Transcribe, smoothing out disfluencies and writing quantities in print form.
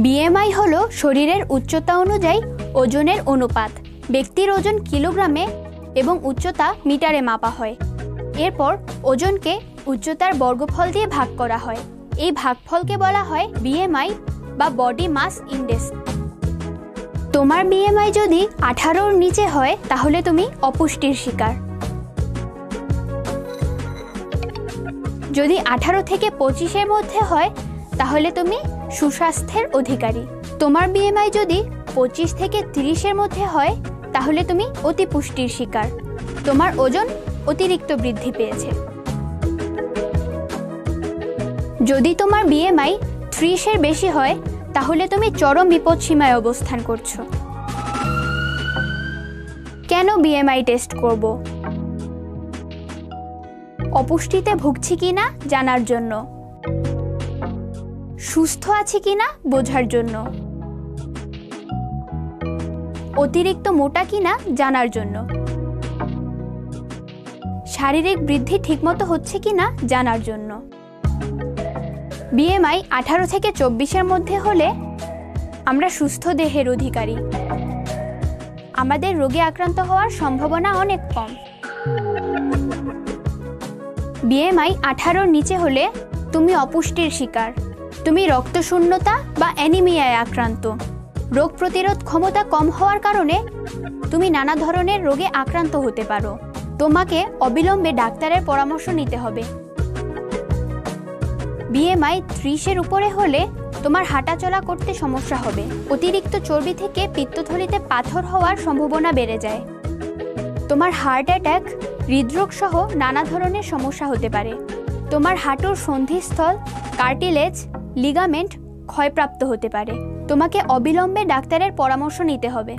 BMI হলো শরীরের উচ্চতা অনুযায়ী ওজনের অনুপাত। ব্যক্তির ওজন কিলোগ্রামে এবং উচ্চতা মিটারে মাপা হয়। এরপর ওজনকে উচ্চতার বর্গফল দিয়ে ভাগ করা হয়। এই ভাগফলকে বলা হয় বিএমআই বা বডি মাস ইনডেক্স। তোমার বিএমআই যদি 18-র নিচে হয় তাহলে তুমি অপুষ্টির শিকার। যদি 18 থেকে 25-এর মধ্যে হয় তাহলে তুমি সুস্বাস্থ্যের অধিকারী। তোমার বিএমআই যদি 25 থেকে 30-এর মধ্যে হয় তাহলে তুমি অতিপুষ্টির শিকার। তোমার ওজন অতিরিক্ত বৃদ্ধি পেয়েছে। যদি তোমার বিএমআই 30-এর বেশি হয় তাহলে তুমি চরম বিপদসীমায় অবস্থান করছো। কেন বিএমআই টেস্ট করব? অপুষ্টিতে ভুগছি কিনা জানার জন্য, সুস্থ আছি কিনা বোঝার জন্য, অতিরিক্ত মোটা কিনা জানার জন্য, শারীরিক বৃদ্ধি ঠিকমতো হচ্ছে কিনা জানার জন্য। বিএমআই 18 থেকে 24-এর মধ্যে হলে আমরা সুস্থ দেহের অধিকারী। আমাদের রোগে আক্রান্ত হওয়ার সম্ভাবনা অনেক কম। বিএমআই 18-র নিচে হলে তুমি অপুষ্টির শিকার। তুমি রক্তশূন্যতা বা অ্যানিমিয়ায় আক্রান্ত। রোগ প্রতিরোধ ক্ষমতা কম হওয়ার কারণে তুমি নানা ধরনের রোগে আক্রান্ত হতে পারো। তোমাকে অবিলম্বে ডাক্তারের পরামর্শ নিতে হবে। বিএমআই 30-এর উপরে হলে তোমার হাঁটাচলা করতে সমস্যা হবে। অতিরিক্ত চর্বি থেকে পিত্তথলিতে পাথর হওয়ার সম্ভাবনা বেড়ে যায়। তোমার হার্ট অ্যাটাক, হৃদরোগ সহ নানা ধরনের সমস্যা হতে পারে। তোমার হাঁটুর সন্ধিস্থল, কার্টিলেজ, লিগামেন্ট ক্ষয়প্রাপ্ত হতে পারে। তোমাকে অবিলম্বে ডাক্তারের পরামর্শ নিতে হবে।